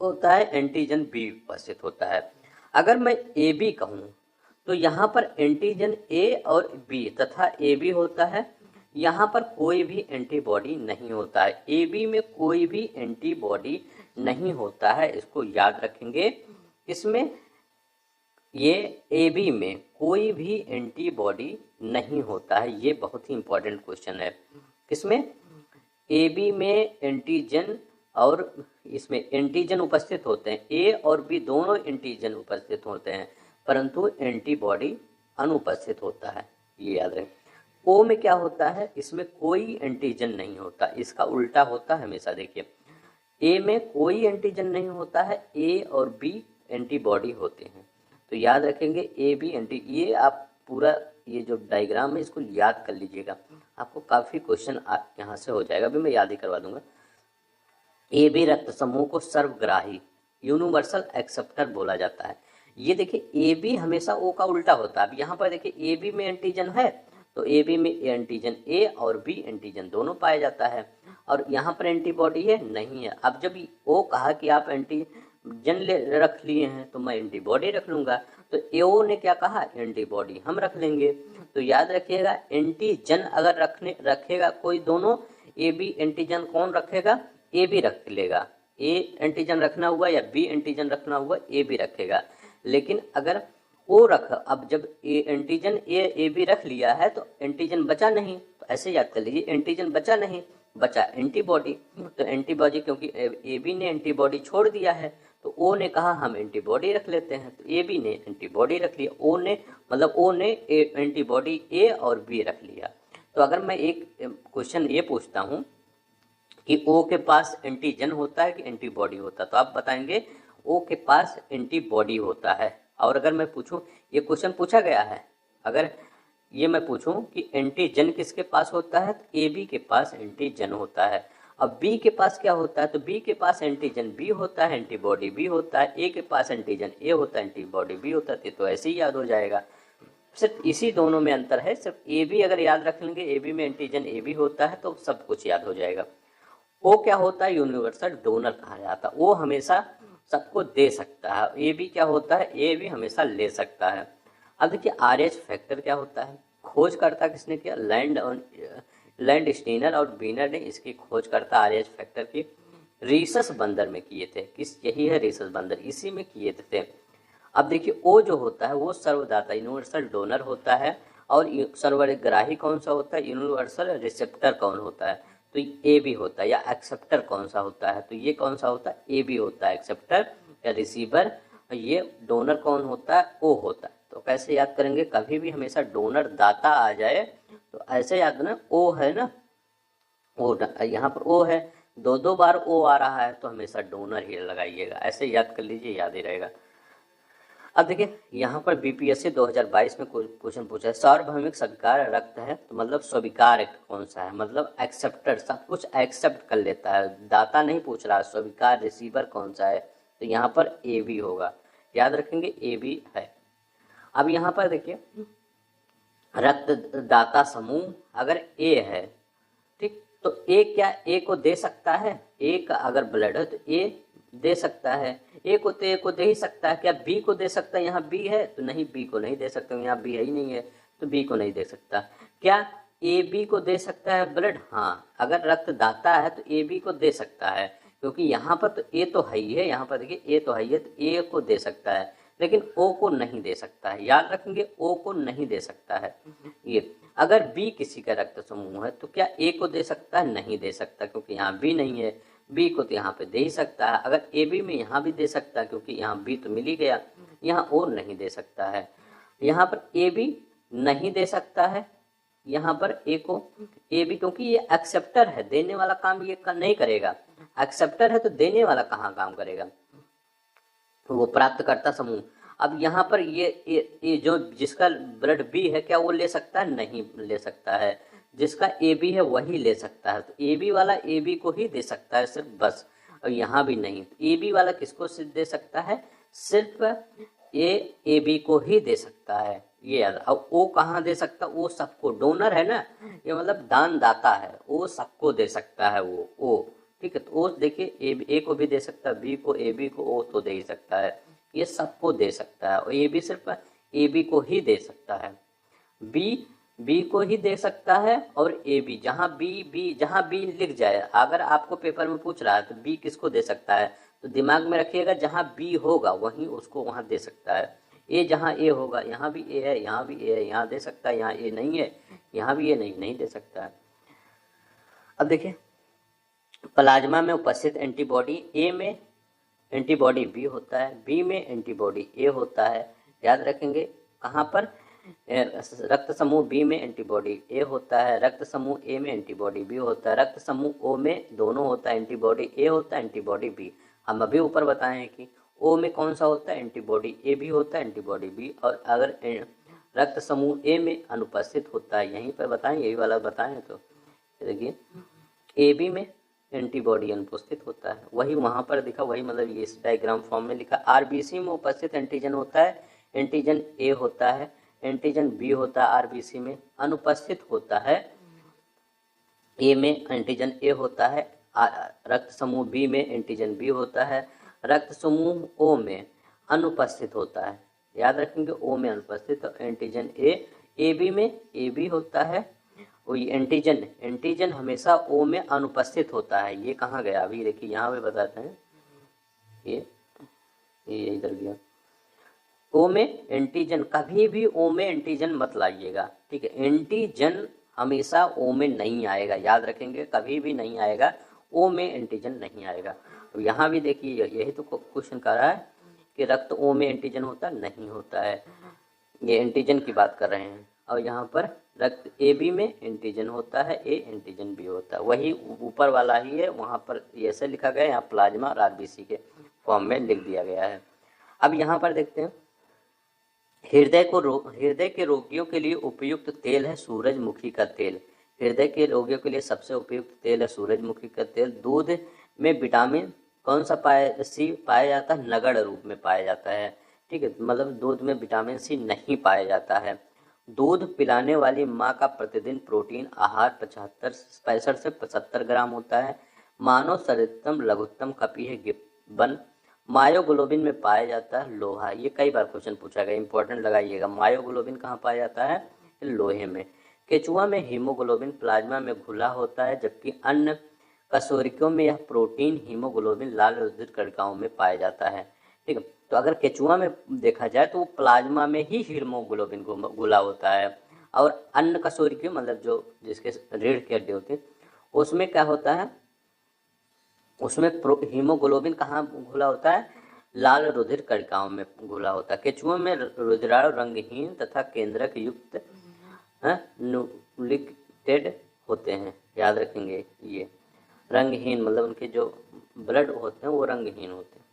होता है, एंटीजन बी उपस्थित होता है। अगर मैं ए बी कहूँ तो यहाँ पर एंटीजन ए और बी तथा ए बी होता है, यहाँ पर कोई भी एंटीबॉडी नहीं होता है, ए बी में कोई भी एंटीबॉडी नहीं होता है, इसको याद रखेंगे। इसमें ये ए बी में कोई भी एंटीबॉडी नहीं होता है, ये बहुत ही इंपॉर्टेंट क्वेश्चन है। किसमें, ए बी में एंटीजन और इसमें एंटीजन उपस्थित होते हैं, ए और बी दोनों एंटीजन उपस्थित होते हैं, परंतु एंटीबॉडी अनुपस्थित होता है, ये याद रखें। ओ में क्या होता है, इसमें कोई एंटीजन नहीं होता, इसका उल्टा होता है हमेशा। देखिए ए में कोई एंटीजन नहीं होता है, ए और बी एंटीबॉडी होते हैं, तो याद रखेंगे ए बी एंटी, ये आप पूरा ये जो डायग्राम है इसको याद कर लीजिएगा, आपको काफ़ी क्वेश्चन यहाँ से हो जाएगा, अभी मैं याद ही करवा दूंगा। ए बी रक्त समूह को सर्वग्राही यूनिवर्सल एक्सेप्टर बोला जाता है। ये देखिए ए बी हमेशा ओ का उल्टा होता है। अब यहाँ पर देखिए ए बी में एंटीजन है तो ए बी में एंटीजन ए और बी एंटीजन दोनों पाया जाता है, और यहाँ पर एंटीबॉडी है नहीं है। अब जब ओ कहा कि आप एंटीजन रख लिए हैं तो मैं एंटीबॉडी रख लूंगा, तो एओ ने क्या कहा, एंटीबॉडी हम रख लेंगे। तो याद रखिएगा एंटीजन अगर रखेगा कोई, दोनों ए बी एंटीजन कौन रखेगा, ए बी रख लेगा, ए एंटीजन रखना हुआ या बी एंटीजन रखना हुआ ए बी रखेगा। लेकिन अगर ओ रख, अब जब ए एंटीजन ए बी रख लिया है तो एंटीजन बचा नहीं, तो ऐसे याद कर लीजिए एंटीजन बचा नहीं, बचा एंटीबॉडी। तो एंटीबॉडी क्योंकि ए बी ने एंटीबॉडी छोड़ दिया है तो ओ ने कहा हम एंटीबॉडी रख लेते हैं, तो ए बी ने एंटीबॉडी रख लिया, ओ ने एंटीबॉडी ए और बी रख लिया। तो अगर मैं एक क्वेश्चन ये पूछता हूँ कि ओ के पास एंटीजन होता है कि एंटीबॉडी होता है, तो आप बताएंगे ओ के पास एंटीबॉडी होता है। और अगर मैं पूछूं, ये क्वेश्चन पूछा गया है, अगर ये मैं पूछूं कि एंटीजन किसके पास होता है, तो ए बी के पास एंटीजन होता है। अब बी के पास क्या होता है, तो बी के पास एंटीजन बी होता है, एंटीबॉडी बी होता है। ए के पास एंटीजन ए होता है, एंटीबॉडी बी होता है। तो ऐसे ही याद हो जाएगा, सिर्फ इसी दोनों में अंतर है। सिर्फ ए बी अगर याद रख लेंगे, ए बी में एंटीजन ए बी होता है, तो सब कुछ याद हो जाएगा। ओ क्या होता है, यूनिवर्सल डोनर कहा जाता है, वो हमेशा सबको दे सकता है। ए बी क्या होता है, ए बी हमेशा ले सकता है। अब देखिए आरएच फैक्टर क्या होता है, खोजकर्ता किसने किया, लैंड स्टीनर और बीनर ने इसकी खोजकर्ता आरएच फैक्टर की रीसस बंदर में किए थे। यही है रीसस बंदर, इसी में किए थे। अब देखिए ओ जो होता है वो सर्वदाता यूनिवर्सल डोनर होता है, और सर्वग्राही कौन सा होता है, यूनिवर्सल रिसेप्टर कौन होता है, तो ए बी होता है। या एक्सेप्टर कौन सा होता है, तो ये कौन सा होता है, ए बी होता है एक्सेप्टर या रिसीवर। ये डोनर कौन होता है, ओ होता है। तो कैसे याद करेंगे, कभी भी हमेशा डोनर दाता आ जाए तो ऐसे याद ना, ओ है ना, ओ यहाँ पर ओ है, दो बार ओ आ रहा है तो हमेशा डोनर ही लगाइएगा, ऐसे याद कर लीजिए, याद ही रहेगा। अब देखिए यहाँ पर बीपीएससी 2022 में क्वेश्चन पूछा है, सार्वभौमिक स्वीकार रक्त है, तो मतलब स्वीकार कौन सा है, मतलब एक्सेप्टर, सब कुछ एक्सेप्ट कर लेता है, दाता नहीं पूछ रहा, स्वीकार रिसीवर कौन सा है, तो यहाँ पर ए बी होगा, याद रखेंगे ए बी है। अब यहाँ पर देखिए रक्तदाता समूह अगर ए है, ठीक, तो ए क्या ए को दे सकता है, ए का अगर ब्लड है तो ए दे सकता है, ए को तो ए को दे ही सकता है। क्या बी को दे सकता है, यहाँ बी है तो नहीं, बी को नहीं दे सकता, यहाँ बी है ही नहीं है तो बी को नहीं दे सकता। क्या ए बी को दे सकता है ब्लड, हाँ, अगर रक्तदाता है तो ए बी को दे सकता है, क्योंकि यहाँ पर तो ए तो है ही है, यहाँ पर देखिए ए तो है ही है, तो ए को दे सकता है, लेकिन ओ को नहीं दे सकता है, याद रखेंगे ओ को नहीं दे सकता है। ये अगर बी किसी का रक्त समूह है तो क्या ए को दे सकता है, नहीं दे सकता, क्योंकि यहाँ बी नहीं है, बी को तो यहाँ पे दे ही सकता है। अगर ए बी में यहाँ भी दे सकता है, क्योंकि यहाँ बी तो मिल ही गया, यहाँ ओ नहीं दे सकता है। यहाँ पर ए बी नहीं दे सकता है, यहाँ पर ए को ए बी, क्योंकि ये एक्सेप्टर है, देने वाला काम ये नहीं करेगा, एक्सेप्टर है तो देने वाला कहाँ काम करेगा, वो प्राप्तकर्ता समूह। अब यहाँ पर ये जो जिसका ब्लड बी है, क्या वो ले सकता है, नहीं ले सकता है, जिसका ए बी है वही ले सकता है, तो ए बी वाला ए बी को ही दे सकता है सिर्फ, बस। और यहाँ भी नहीं, तो ए बी वाला किसको सिर्फ दे सकता है, सिर्फ ए बी को ही दे सकता है, ये याद। अब ओ कहाँ दे सकता, वो सबको, डोनर है ना, ये मतलब दान दाता है, वो सबको दे सकता है वो ओ, ठीक है। तो ओ देखिए ए को भी दे सकता है, बी को, ए बी को, ओ तो दे ही सकता है, ये सबको दे सकता है। और ए बी सिर्फ ए बी को ही दे सकता है, बी को ही दे सकता है, और ए बी जहाँ बी लिख जाए, अगर आपको पेपर में पूछ रहा है तो बी किसको दे सकता है, तो दिमाग में रखिएगा जहाँ बी होगा वहीं उसको वहाँ दे सकता है। ए जहाँ ए होगा, यहाँ भी ए है, यहाँ भी ए है, यहाँ दे सकता है, यहाँ ए नहीं है, यहाँ भी ए नहीं दे सकता है। अब देखिए प्लाज्मा में उपस्थित एंटीबॉडी, ए में एंटीबॉडी बी होता है, बी में एंटीबॉडी ए होता है, याद रखेंगे। कहाँ पर, रक्त समूह बी में एंटीबॉडी ए होता है, रक्त समूह ए में एंटीबॉडी बी होता है, रक्त समूह ओ में दोनों होता है, एंटीबॉडी ए होता है, एंटीबॉडी बी। हम अभी ऊपर बताए हैं कि ओ में कौन सा होता है, एंटीबॉडी ए भी होता है, एंटीबॉडी बी। और अगर रक्त समूह ए में अनुपस्थित होता है, यहीं पर बताएं, यही वाला बताएं, तो देखिए ए बी में एंटीबॉडी अनुपस्थित होता है, वही वहाँ पर दिखा, वही मतलब ये इस डायग्राम फॉर्म में लिखा। आरबीसी में उपस्थित एंटीजन होता है, एंटीजन ए होता है, एंटीजन बी होता है, आरबीसी में अनुपस्थित होता है, ए में एंटीजन ए होता है, रक्त समूह बी में एंटीजन बी होता है, रक्त समूह ओ में अनुपस्थित होता है, याद रखेंगे ओ में अनुपस्थित, तो एंटीजन ए बी में ए बी होता है, वही एंटीजन हमेशा ओ में अनुपस्थित होता है। ये कहाँ गया, अभी देखिए यहाँ पे बताते हैं, ये इधर गया, ओ में एंटीजन, कभी भी ओ में एंटीजन मत लाइएगा, ठीक है, एंटीजन हमेशा ओ में नहीं आएगा, याद रखेंगे, कभी भी नहीं आएगा, ओ में एंटीजन नहीं आएगा। अब यहाँ भी देखिए यही तो क्वेश्चन कर रहा है कि रक्त ओ में एंटीजन होता नहीं होता है, ये एंटीजन की बात कर रहे हैं। और यहाँ पर रक्त ए बी में एंटीजन होता है, ए एंटीजन बी होता है, वही ऊपर वाला ही है, वहाँ पर ऐसे लिखा गया है, यहाँ प्लाज्मा और आरबीसी के फॉर्म में लिख दिया गया है। अब यहाँ पर देखते हैं हृदय के रोगियों के लिए उपयुक्त तेल है सूरजमुखी का तेल। हृदय के रोगियों के लिए सबसे उपयुक्त तेल है सूरजमुखी का तेल। दूध में विटामिन कौन सा पाया जाता है? नगण्य रूप में पाया जाता है, ठीक है, मतलब दूध में विटामिन सी नहीं पाया जाता है। दूध पिलाने वाली माँ का प्रतिदिन प्रोटीन आहार 65 से 75 ग्राम होता है। मानव सर्वोत्तम लघुत्तम कपी है गिब्बन। मायोग्लोबिन में पाया जाता है लोहा। ये कई बार क्वेश्चन पूछा गया, इंपॉर्टेंट लगाइएगा। मायोग्लोबिन कहाँ पाया जाता है? लोहे में। केचुआ में हीमोग्लोबिन प्लाज्मा में घुला होता है, जबकि अन्य कशेरुकियों में यह प्रोटीन हीमोग्लोबिन लाल रुधिर कणिकाओं में पाया जाता है, ठीक है। तो अगर केचुआ में देखा जाए तो वो प्लाज्मा में ही हीमोग्लोबिन घुला होता है, और अन्य कशेरुकियों मतलब जो जिसके रीढ़ के हड्डी होते हैं उसमें क्या होता है? उसमें हीमोग्लोबिन कहाँ घुला होता है? लाल रुधिर कणिकाओं में घुला होता है। केचुओं में रुधिराणु रंगहीन तथा केंद्रक युक्त न्यूक्लिएटेड होते हैं, याद रखेंगे। ये रंगहीन मतलब उनके जो ब्लड होते हैं वो रंगहीन होते हैं।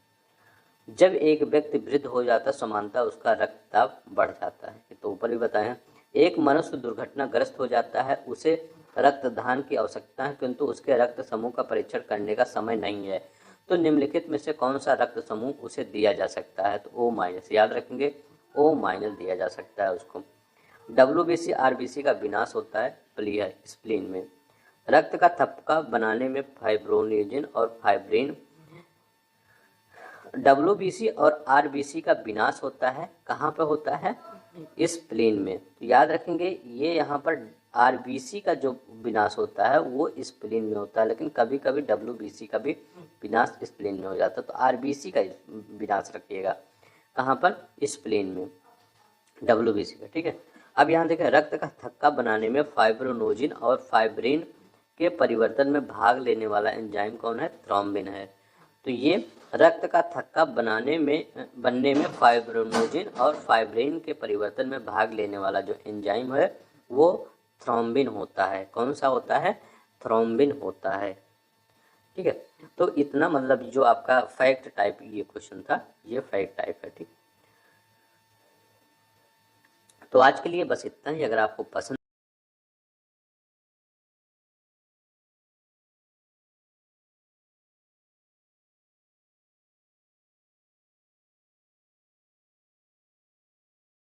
जब एक व्यक्ति वृद्ध हो जाता है समानता उसका रक्तचाप बढ़ जाता है, तो ऊपर भी बताया। एक मनुष्य दुर्घटनाग्रस्त हो जाता है, उसे रक्तदान की आवश्यकता है, किंतु उसके रक्त समूह का परीक्षण करने का समय नहीं है, तो निम्नलिखित में से कौन सा रक्त समूह उसे दिया जा सकता है? तो O-, याद रखेंगे O- दिया जा सकता है उसको। WBC RBC का विनाश होता है स्प्लीन में। रक्त का थक्का बनाने में फाइब्रोनेजिन और फाइब्रिन। WBC और RBC का विनाश होता है कहाँ पे होता है? स्प्लीन में। तो याद रखेंगे ये यहाँ पर RBC का जो विनाश होता है वो स्प्लीन में होता है, लेकिन कभी कभी WBC का भी विनाश स्प्लीन में हो जाता है। तो RBC का विनाश रखिएगा कहाँ पर? स्प्लीन में, WBC का, ठीक है। अब यहाँ देखें रक्त का थक्का बनाने में फाइब्रोनोजिन और फाइब्रिन के परिवर्तन में भाग लेने वाला एंजाइम कौन है? थ्रोम्बिन है। तो ये रक्त का थक्का बनने में फाइब्रोनोजिन और फाइब्रिन के परिवर्तन में भाग लेने वाला जो एंजाइम है वो थ्रोम्बिन होता है। कौन सा होता है? थ्रोम्बिन होता है, ठीक है। तो इतना मतलब जो आपका फैक्ट टाइप ये क्वेश्चन था, ये फैक्ट टाइप है, ठीक। तो आज के लिए बस इतना ही। अगर आपको पसंद